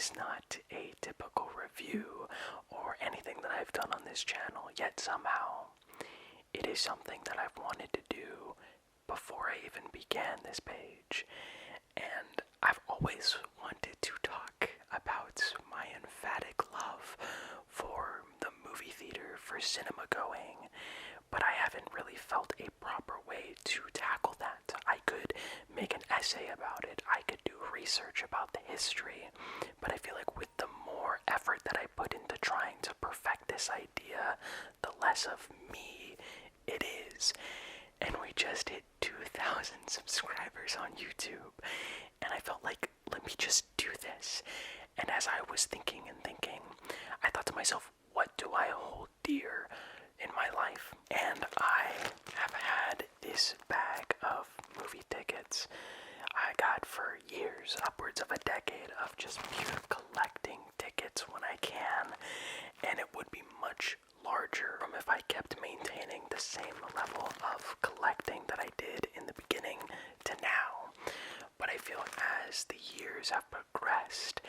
is not a typical review or anything that I've done on this channel, yet somehow it is something that I've wanted to do before I even began this page. And I've always wanted to talk about my emphatic love for the movie theater, for cinema going, but I haven't really felt a proper way to tackle that. I could make an essay about it, I could do research about the history, but I feel like with the more effort that I put into trying to perfect this idea, the less of me it is. And we just hit 2,000 subscribers on YouTube, and I felt like, let me just do this. And as I was thinking and thinking, I thought to myself, what do I hold dear in my life? And I have had this bag of movie tickets I got for years, upwards of a decade, of just pure collecting tickets when I can, and it would be much larger from if I kept maintaining the same level of collecting that I did in the beginning to now. But I feel as the years have progressed,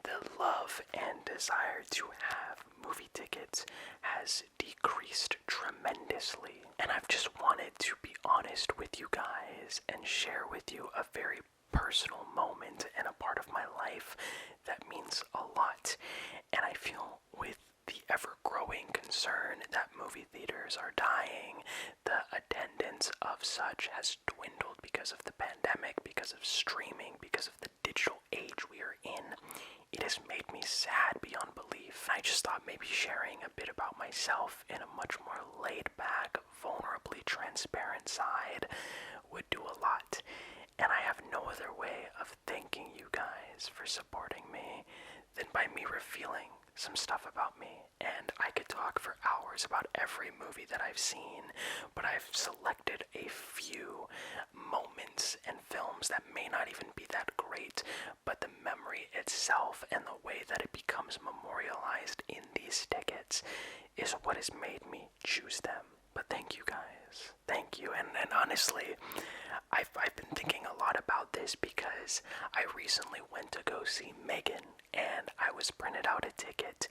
the love and desire to have movie tickets has decreased tremendously. And I've just wanted to be honest with you guys and share with you a very personal moment and a part of my life that means a lot. And I feel with the ever-growing concern that movie theaters are dying, the attendance of such has dwindled because of the pandemic, because of streaming, because of the digital age we are in. It has made me sad beyond belief. I just thought maybe sharing a bit about myself in a much more laid-back, vulnerably transparent side would do a lot. And I have no other way of thanking you guys for supporting me than by me revealing some stuff about me. And I could talk for hours about every movie that I've seen, but I've selected a few moments and films that may not even be that great, but the memory itself and the way that it becomes memorialized in these tickets is what has made me choose them. But thank you guys. Thank you. And honestly, I've been thinking a lot about this because I recently went to go see Megan, and I was printed out a ticket,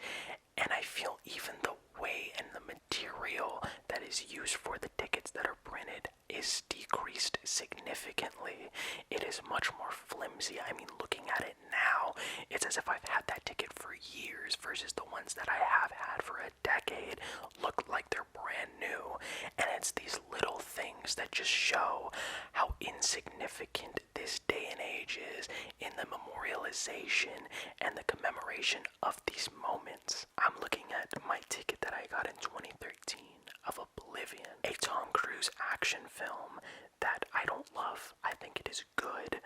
and I feel even the way and the material that is used for the tickets that are printed is decreased significantly. It is much more flimsy. I mean, looking at it now, it's as if I've had that ticket for years versus the ones that I have had for a decade look like they're brand new. And it's these little things that just show how insignificant this day and age is in the memorialization and the commemoration of these moments. I'm looking at my ticket that I got in 2013 of Oblivion, a Tom Cruise action film that I don't love. I think it is good,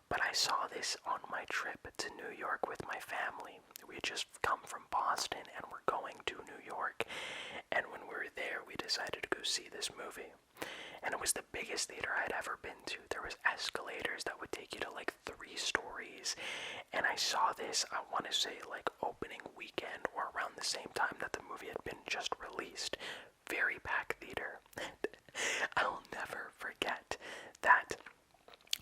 but I saw this on my trip to New York with my family. We had just come from Boston and we're going to New York, and when we were there, we decided to go see this movie. And it was the biggest theater I'd ever been to. There was escalators that would take you to like 3 stories. And I saw this, I want to say like opening weekend or around the same time that the movie had been just released. Very packed theater. I'll never forget that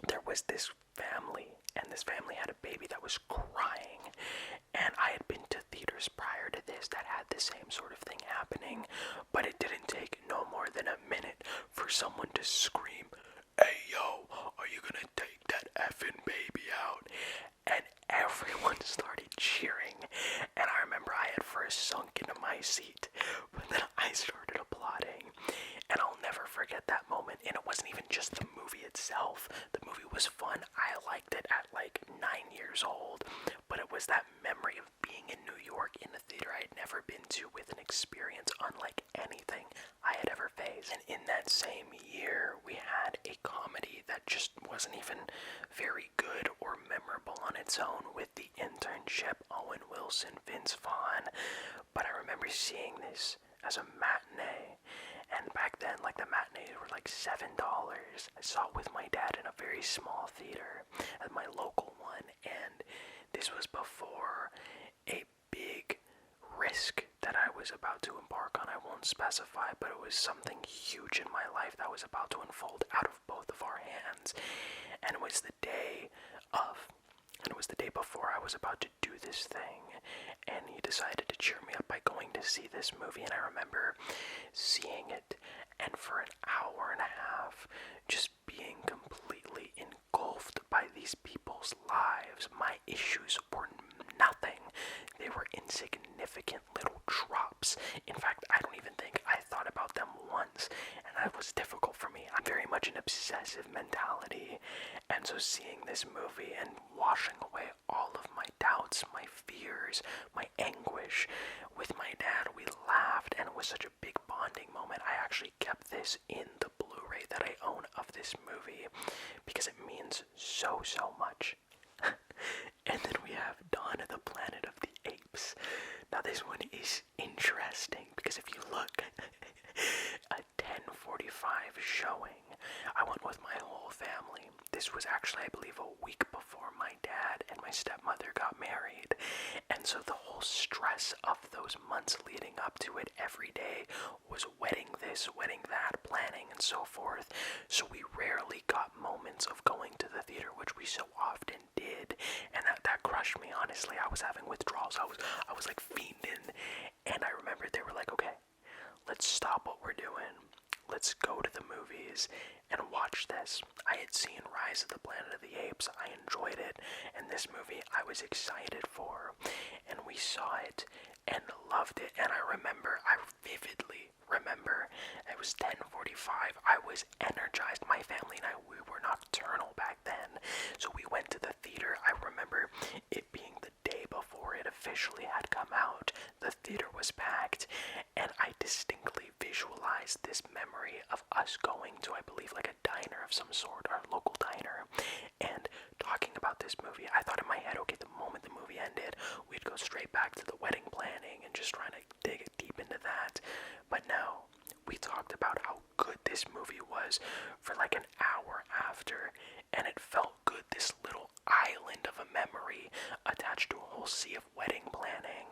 there was this family, and this family had a baby that was crying. And I had been to theaters prior to this that had the same sort of thing happening, but it didn't take no more than a minute for someone to scream, "Hey yo, are you gonna take that effing baby out?" And everyone started cheering, and I remember I had first sunk into my seat, but then I started applauding, and I'll never forget that moment. And it wasn't even just the movie itself. The movie was fun. I liked it at like 9 years old, but it was that memory of being in New York in a theater I had never been to with an experience unlike anything I had ever faced. And in that same year, we had a comedy that just wasn't even very good or memorable on its own with The Internship, Owen Wilson, Vince Vaughn. But I remember seeing this as a matinee, and back then, like, the matinees were like $7. I saw it with my dad in a very small theater at my local one, and this was before a big risk that I was about to embark on. I won't specify, but it was something huge in my life that was about to unfold out of both of our hands. And it was the day before I was about to do this thing, and he decided to cheer me up by going to see this movie, and I remember seeing it, and for an hour and a half, just being completely engulfed by these people's lives. My issues were nothing. They were insignificant little drops. In fact, I don't even think I thought about them once, and that was difficult for me. I'm very much an obsessive mentality, and so seeing this movie and washing away all of my doubts, my fears, my anguish with my dad, we laughed, and it was such a big bonding moment. I actually kept this in the Blu-ray that I own of this movie because it means so much. And then we have Dawn of the Planet of the Apes. Now this one is interesting because if you look, a 10:45 showing. I went with my whole family. This was actually, I believe, a week before my dad and my stepmother got married. And so the whole stress of those months leading up to it every day was wedding this, wedding that, planning and so forth. So we rarely got moments of going to the theater, which we so often did. And that crushed me, honestly. I was having withdrawals. I was like fiending. And I remember they were like, okay, let's stop what we're doing. Let's go to the movies and watch this. I had seen Rise of the Planet of the Apes. I enjoyed it. And this movie I was excited for. And we saw it and loved it. And I vividly remember, it was 10:45. I was energized. My family and I, we were nocturnal back then. So we went to the theater. I remember it being the day before it officially had come out. The theater was packed, and I distinctly visualized this memory of us going to, I believe, like a diner of some sort, our local diner, and talking about this movie. I thought in my head, okay, the moment the movie ended, we'd go straight back to the wedding planning and just trying to dig deep into that. But no, we talked about how good this movie was for like an hour after, and it felt good, this little island of a memory attached to a whole sea of wedding planning.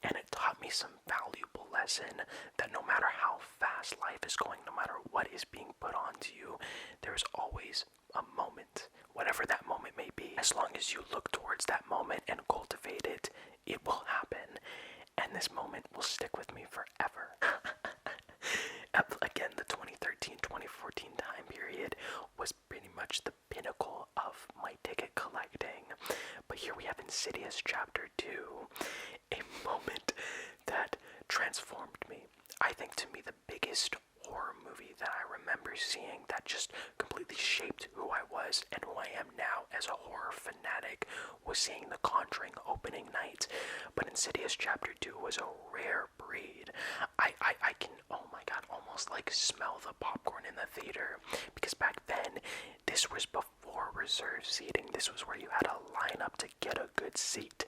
And it taught me some valuable lesson that no matter how fast life is going, no matter what is being put onto you, there's always a moment, whatever that moment may be. As long as you look towards that moment and cultivate it, it will happen. And this moment will stick with me forever. Again, the 2013-2014 time period was pretty much the pinnacle of my ticket collecting. But here we have Insidious Chapter 2, a moment that transformed me. I think to me the biggest horror movie that I remember seeing that just completely shaped who I was and who I am now as a horror fanatic was seeing The Conjuring opening night. But Insidious Chapter 2 was a rare breed. I can, oh my god, almost like smell the popcorn in the theater, because back then this was before reserved seating. This was where you had to line up to get a good seat.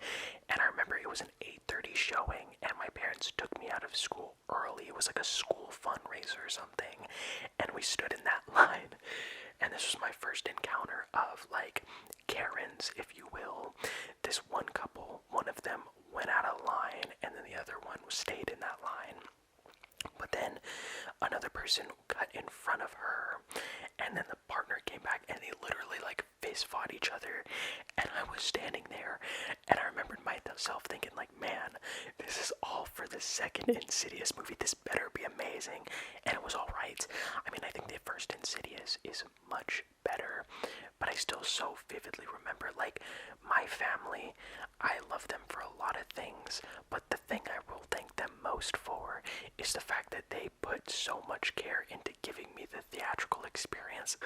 And I remember it was an 8:30 showing, and my parents took me out of school early. It was like a school fundraiser or something, and we stood in that line. And this was my first encounter of like Karens, if you will. This one couple, one of them went out of line, and then the other one stayed in that line. But then another person cut in front of her, and then the partner came back, and they literally like fist fought each other. And I was standing there, and I remembered myself thinking like, man, this is all for the second Insidious movie. This better be amazing. And it was alright. I mean, I think the first Insidious is much better, but I still so vividly remember, like, my family, I love them for a lot of things, but the thing I will thank them most for is the fact that they put so much care into giving me the theatrical experience.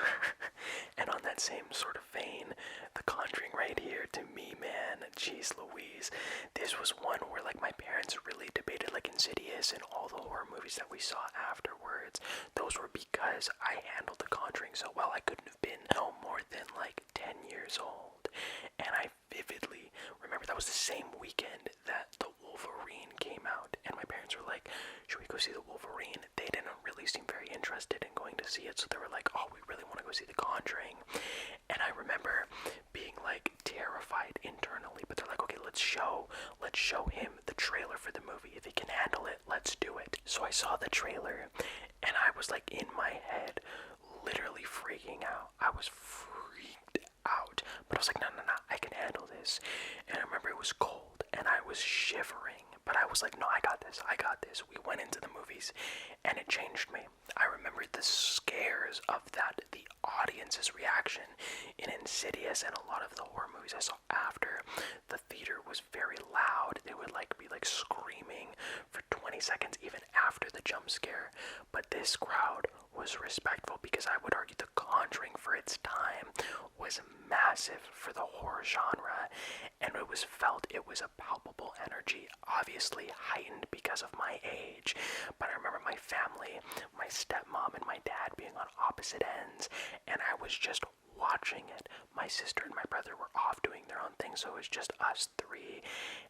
And on that same sort of vein, The Conjuring right here, to me, man, jeez Louise, this was one where like my parents really debated like Insidious and all the horror movies that we saw afterwards. Those were because I handled The Conjuring so well. I couldn't have been no more than like 10 years old. And I vividly remember that was the same weekend that The Wolverine came out, and my parents were like, should we go see The Wolverine? They didn't really seem very interested in going to see it, so they were like, oh, we really want to go see The Conjuring. And I remember being like terrified internally, but they're like, okay, let's show him the trailer for the movie. If he can handle it, let's do it. So I saw the trailer, and I was like in my head literally freaking out. I was freaked out, but I was like, no, I can handle this. was shivering, but I was like, no, I got this, I got this. We went into the movies, and it changed me. I remember the scares of that, the audience's reaction in Insidious and a lot of the horror movies I saw after. The theater was very loud. They would be screaming for 20 seconds even after the jump scare. But this crowd was respectful, because I would argue The Conjuring for its time was massive for the horror genre, and it was a palpable energy, obviously heightened because of my age. But I remember my family, my stepmom and my dad being on opposite ends, and I was just watching it. My sister and my brother were off doing their own thing, so it was just us three,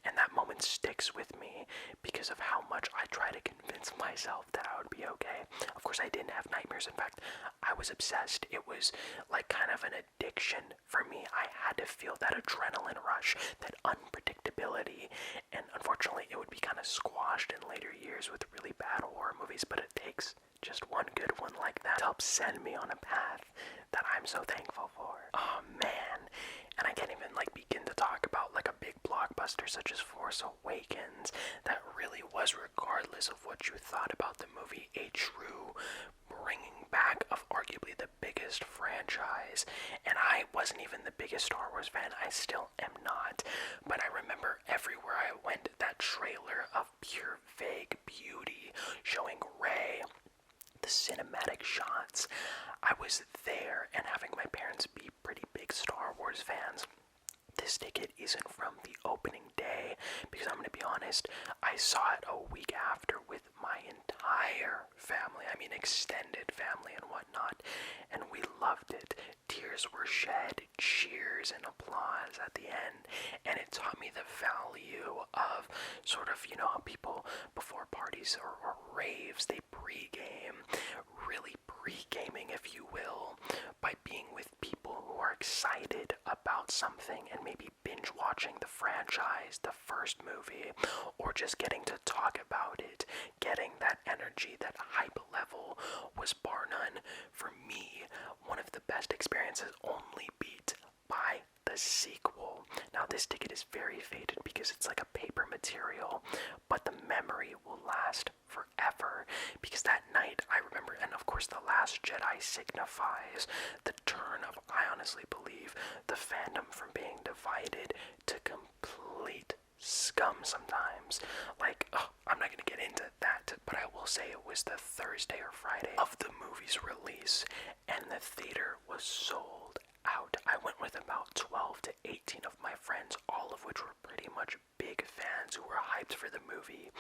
and that moment sticks with me because of how much I try to convince myself that I would be okay. Of course, I didn't have nightmares. In fact, I was obsessed. It was like kind of an addiction for me. I had to feel that adrenaline rush, that unpredictability, and unfortunately it would be kind of squashed in later years with really bad horror movies, but it takes just one good one like that to help send me on a path that I'm so thankful for. Oh man, and I can't even begin to talk about a big blockbuster such as Force Awakens that really was, regardless of what you thought about the movie, a true bringing back of arguably the biggest franchise. And I wasn't even the biggest Star Wars fan, I still am not, but I remember everywhere I went that trailer of pure vague beauty showing Rey, the cinematic shots. I was there, and having my parents be pretty big Star Wars fans, this ticket isn't from the opening day, because I'm going to be honest, I saw it a week after with my entire family, I mean extended family and whatnot, and we loved it. Tears were shed, cheers and applause at the end, and it taught me the value of sort of, how people before parties or raves, they pre-game, really pre-gaming, if you will, by being with people who are excited about something and maybe binge watching the franchise, the first movie, or just getting to talk about it. Getting that energy, that hype level was bar none, for me, one of the best experiences, only beat by the sequel. Now this ticket is very faded because it's like a paper material, but the memory will last forever, because that night I remember, and of course The Last Jedi signifies the turn of, I honestly believe, the fandom from being divided to complete scum sometimes. I'm not gonna get into that, but I will say it was the Thursday or Friday of the movie's release, and the theater was sold out. I went with about 12 to 18 of my friends, all of which were pretty much big fans who were hyped for the movie,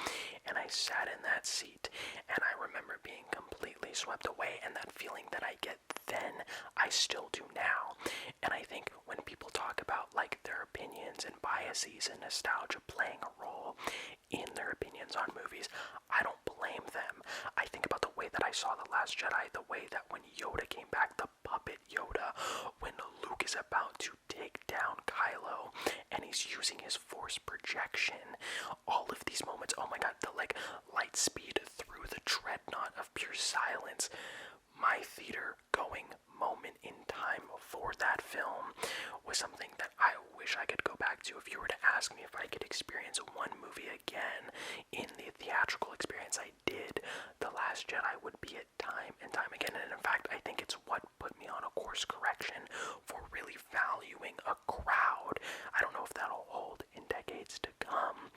and I sat in that seat, and I remember being completely swept away, and that feeling that I get then, I still do now. And I think when people talk about their opinions and biases and nostalgia playing a role in their opinions on movies, I don't blame them. I think about the way that I saw The Last Jedi, the way that when Yoda came back, the puppet Yoda, when Luke is about to take down Kylo and he's using his force projection, all of these moments, oh my god, the light speed through the dreadnought of pure silence. My theater going moment in time for that film was something that I wish I could go back to. If you were to ask me if I could experience one movie again in the theatrical experience I did, The Last Jedi would be it time and time again. And in fact, I think it's what put me on a course correction for really valuing a crowd. I don't know if that'll hold in decades to come,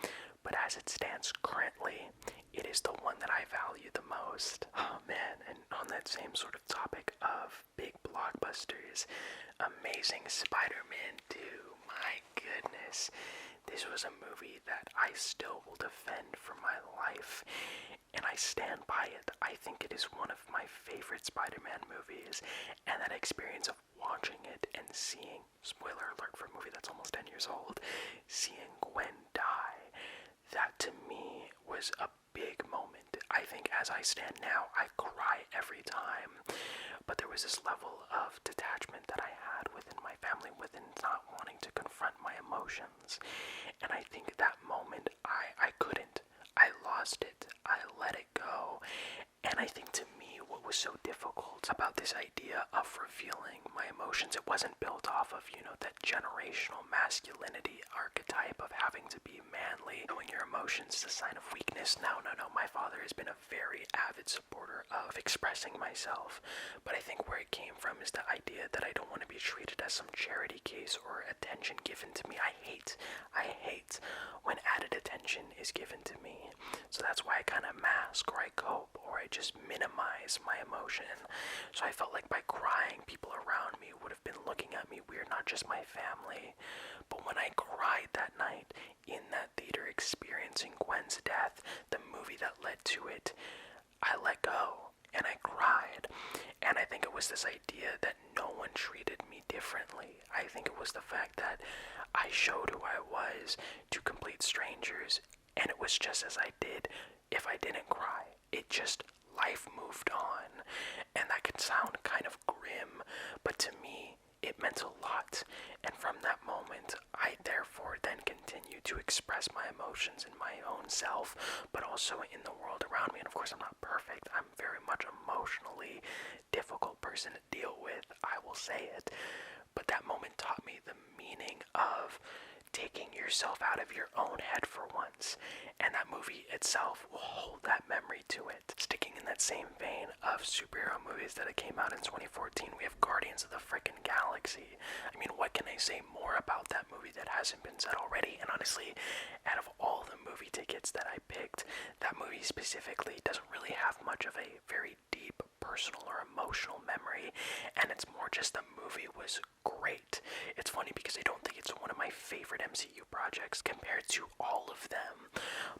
but as it stands currently, it is the one that I value the most. Oh man, and on that same sort of topic of big blockbusters, Amazing Spider-Man 2, my goodness. This was a movie that I still will defend for my life, and I stand by it. I think it is one of my favorite Spider-Man movies, and that experience of watching it and seeing, spoiler alert for a movie that's almost 10 years old, seeing Gwen die, that to me was a big moment. I think as I stand now, I cry every time, but there was this level of detachment that I had within my family, within not wanting to confront my emotions, and I think that moment, I couldn't. I lost it. I let it go, And I think to me what was so difficult about this idea of revealing my emotions, it wasn't built off of, that generational masculinity archetype of having to be manly. Knowing your emotions is a sign of weakness. No. My father has been a very avid supporter of expressing myself. But I think where it came from is the idea that I don't want to be treated as some charity case or attention given to me. I hate when added attention is given to me. So that's why I kind of mask, or I cope, or I just minimize my emotion. So I felt like by crying, people around me would have been looking at me weird, not just my family. But when I cried that night in that theater experiencing Gwen's death, the movie that led to it, I let go and I cried. And I think it was this idea that no one treated me differently. I think it was the fact that I showed who I was to complete strangers, and it was just as I did. If I didn't cry, it just, life moved on. And that could sound kind of grim, but to me, it meant a lot. And from that moment, I therefore then continued to express my emotions in my own self, but also in the world around me. And of course, I'm not perfect. I'm very much emotionally difficult person to deal with. I will say it. But that moment taught me the meaning of taking yourself out of your own head for once, and that movie itself will hold that memory to it. Sticking in that same vein of superhero movies that came out in 2014, we have Guardians of the frickin' Galaxy. I mean, what can I say more about that movie that hasn't been said already? And honestly, out of all the movie tickets that I picked, that movie specifically doesn't really have much of a very deep personal or emotional memory, and it's more just the movie was great. It's funny because I don't think it's one of my favorite MCU projects compared to all of them,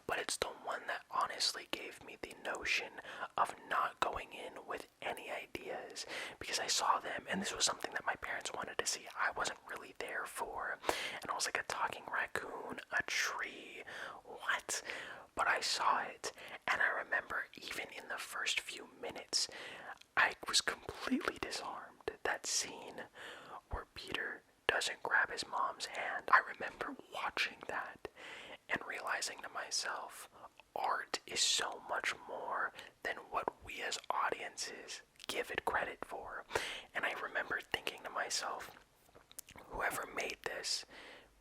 but it's the one that honestly gave me the notion of not going in with any ideas, because I saw them and this was something that my parents wanted to see. I wasn't really there for, and I was like, a talking raccoon, a tree, what? But I saw it, and I remember even in the first few minutes, I was completely disarmed. That scene where Peter doesn't grab his mom's hand, I remember watching that and realizing to myself, art is so much more than what we as audiences give it credit for. And I remember thinking to myself, whoever made this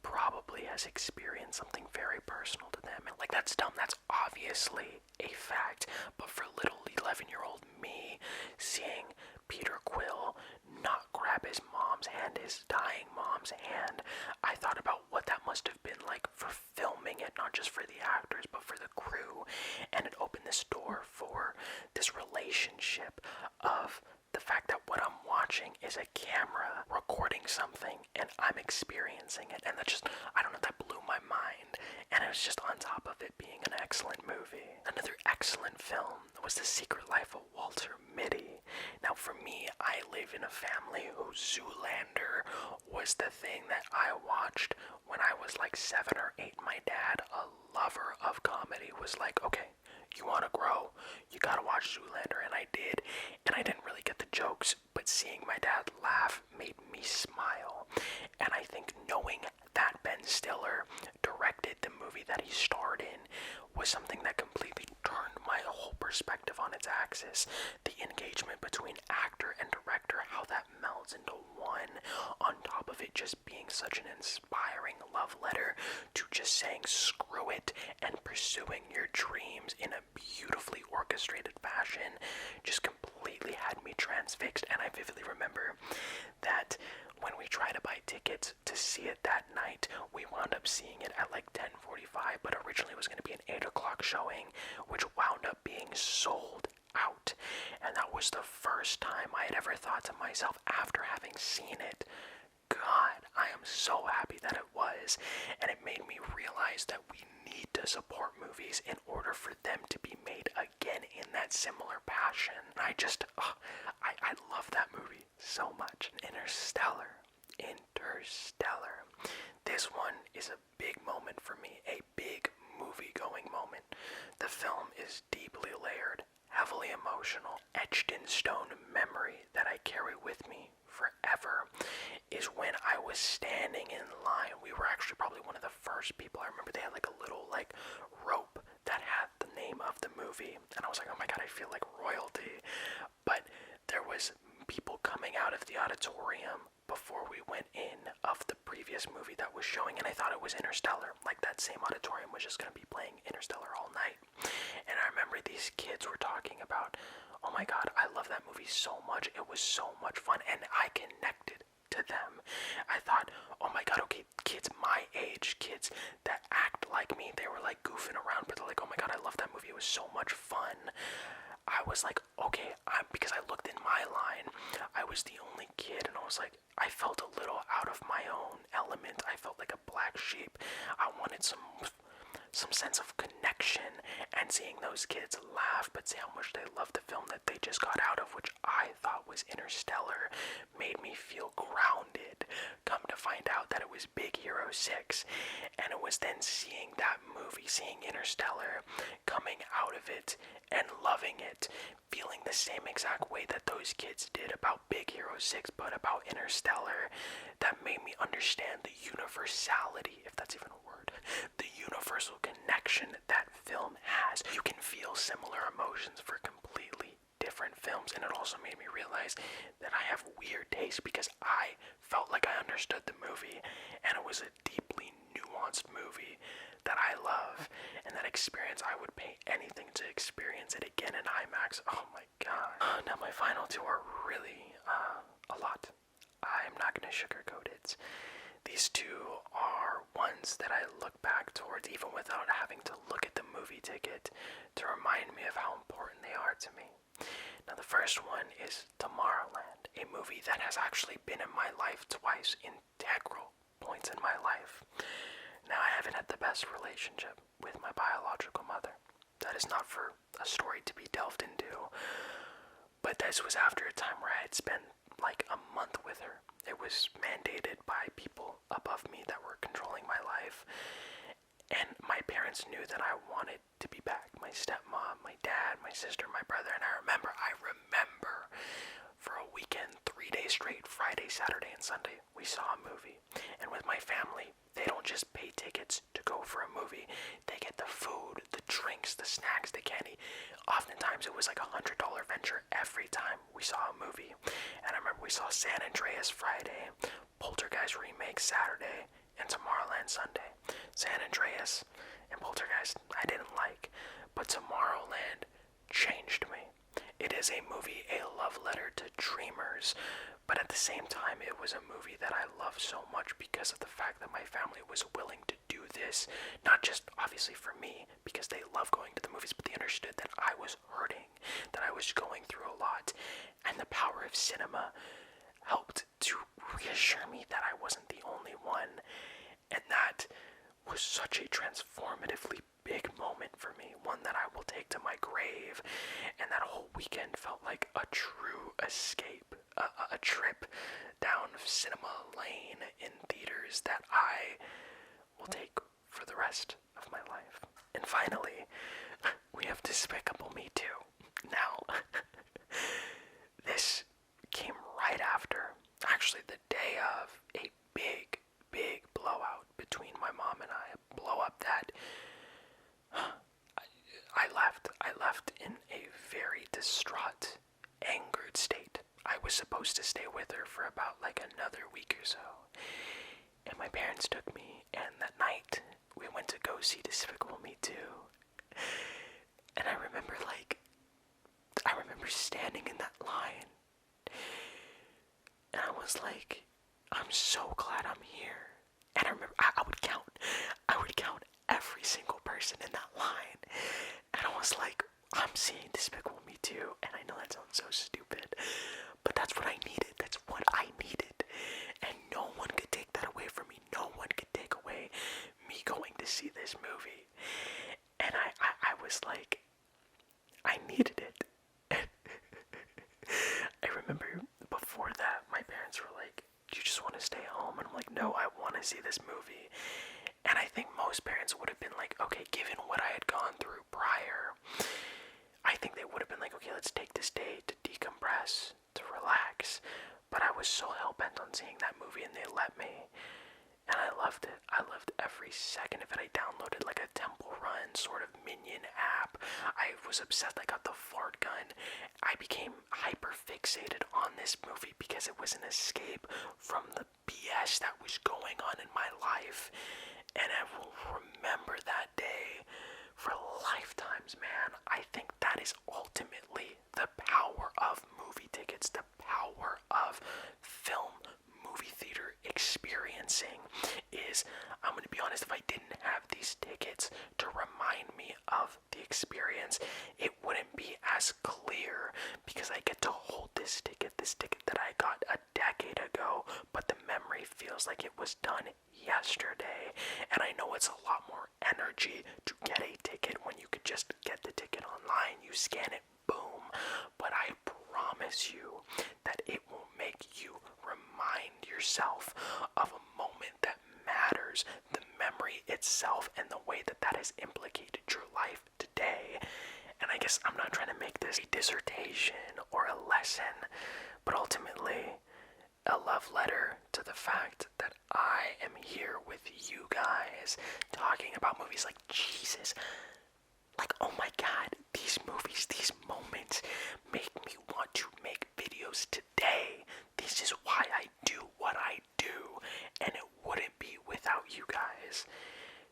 probably has experienced something very personal to them. Like, that's dumb, that's obviously a fact, but for little 11-year-old me, seeing Peter Quill not grab his mom's hand, his dying mom's hand, I thought about what that must have been like for filming it, not just for the actors, but for the crew, and it opened this door for this relationship of the fact that what I'm watching is a camera recording something and I'm experiencing it, and that just, I don't know, that blew my mind. And it was just on top of it being an excellent movie. Another excellent film was The Secret Life of Walter Mitty. Now for me, I live in a family whose Zoolander was the thing that I watched when I was like 7 or 8. My dad, a lover of comedy, was like, okay, you want to grow, you gotta watch Zoolander, and I did, and I didn't really get the jokes, but seeing my dad laugh made me smile. And I think knowing that Ben Stiller directed the movie that he starred in was something that completely turned my whole perspective on its axis. The engagement between actor and director, how that melds into one, on top of it just being such an inspiring love letter to just saying screw it and pursuing your dreams in a beautifully orchestrated fashion, just completely had me transfixed. And I vividly remember that when we tried to buy tickets to see it that night, we wound up seeing it at like 10:45, but originally it was going to be an 8 o'clock showing, which wound up being sold out. And that was the first time I had ever thought to myself, after having seen it, God, I am so happy that it was. And it made me realize that we need to support movies in order for them to be made again in that similar passion. I just, I love that movie so much. Interstellar. This one is a big moment for me, a big movie-going moment. The film is deeply layered, heavily emotional, etched in stone memory that I carry with me forever is when I was standing in line. We were actually probably one of the first people. I remember they had like a little like rope that had the name name of the movie, and I was like, oh my god, I feel like royalty. But there was people coming out of the auditorium before we went in of the previous movie that was showing, and I thought it was Interstellar. Like, that same auditorium was just going to be playing Interstellar all night. And I remember these kids were talking about, oh my god, I love that movie so much. It was so much fun, and I connected to them. I thought, oh my god, okay, kids my age, kids that act like me, they were like goofing around, but they're like, oh my god, I love that movie. It was so much fun. I was like, okay, because I looked in my line, I was the only kid, and I was like, I felt a little out of my own element. I felt like a black sheep. I wanted some sense of connection, and seeing those kids laugh but say how much they loved the film that they just got out of, which I thought was Interstellar, made me feel grounded. Come to find out that it was Big Hero 6, and it was then seeing that movie, seeing Interstellar, coming out of it and loving it, feeling the same exact way that those kids did about Big Hero 6, but about Interstellar, that made me understand the universality, if that's even a word, the universal connection that film has. You can feel similar emotions for completely different films, and it also made me realize that I have weird taste because I felt like I understood the movie, and it was a deeply nuanced movie that I love, and that experience, I would pay anything to experience it again in IMAX. Oh my god. Now my final two are really a lot. I'm not gonna sugarcoat it. These two are ones that I look back towards even without having to look at the movie ticket to remind me of how important they are to me. Now the first one is Tomorrowland, a movie that has actually been in my life twice, integral points in my life. Now I haven't had the best relationship with my biological mother. That is not for a story to be delved into, but this was after a time where I had spent like a month with her. It was mandated by people above me that were controlling my life, and my parents knew that I wanted to be back. My stepmom, my dad, my sister, my brother, and I remember for a weekend, 3 days straight, Friday, Saturday, and Sunday, we saw a movie. And with my family, they don't just pay tickets to go for a movie. They get the food, the drinks, the snacks, the candy. Oftentimes it was like $100 venture every time we saw a movie. And I remember we saw San Andreas Friday, Poltergeist Remake Saturday, and Tomorrowland Sunday. San Andreas and Poltergeist I didn't like, but Tomorrowland changed me. It is a movie, a love letter to dreamers, but at the same time it was a movie that I love so much because of the fact that my family was willing to do this, not just obviously for me, because they love going to the movies, but they understood that I was hurting, that I was going through a lot, and the power of cinema helped to reassure me that I wasn't the only one, and that was such a transformatively big moment for me, one that I will take to my grave. And that whole weekend felt like a true escape, a trip down cinema lane in theaters that I will take for the rest of my life. And finally, we have Despicable Me 2. Now, this came right after, actually the day of, a big blowout between my mom and I. A blow up that I left in a very distraught, angered state. I was supposed to stay with her for about like another week or so. And my parents took me, and that night we went to go see Despicable Me 2. And I remember standing in that line, and I was like, I'm so glad I'm here. And I remember I would count every single person in that line, and I was like, I'm seeing Despicable Me 2, and I know that sounds so stupid, but that's what I needed. That's what I needed, and no one could take that away from me. No one could take away me going to see this movie, and I was like, I needed it. I remember before that, my parents were like, do you just want to stay home? And I'm like, no, I want to see this movie. And I think most parents would have been like, okay, given what I had gone through prior, I think they would have been like, okay, let's take this day to decompress, to relax. But I was so hell-bent on seeing that movie, and they let me. and I loved it. I loved every second of it. I downloaded like a Temple Run sort of minion app. I was obsessed. I got the fart gun. I became hyper fixated on this movie because it was an escape from the BS that was going on in my life. And I will remember that day for lifetimes, man. I think that is ultimately the power of movie tickets, the power of film movie theater experiencing is, I'm going to be honest, if I didn't have these tickets to remind me of the experience, it wouldn't be as clear because I get to hold this ticket that I got a decade ago, but the memory feels like it was done yesterday. And I know it's a lot more energy to get a ticket when you could just get the ticket online, you scan it, boom. But I promise you that it will make you remind yourself of a moment that matters, the memory itself, and the way that that has implicated your life today. And I guess I'm not trying to make this a dissertation or a lesson, but ultimately a love letter to the fact that I am here with you guys talking about movies like Jesus. Like, oh my god, these movies, these moments make me want to make videos today. This is why I do what I do, and it wouldn't be without you guys.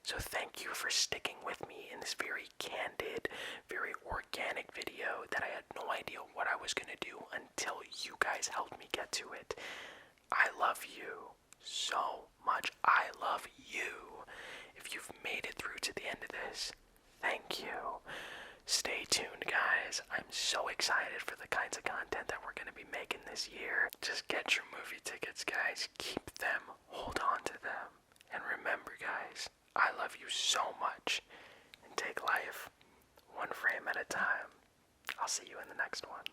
So thank you for sticking with me in this very candid, very organic video that I had no idea what I was going to do until you guys helped me get to it. I love you so much. I love you. If you've made it through to the end of this, thank you. Stay tuned, guys. I'm so excited for the kinds of content that we're going to be making this year. Just get your movie tickets, guys. Keep them. Hold on to them. And remember, guys, I love you so much. And take life one frame at a time. I'll see you in the next one.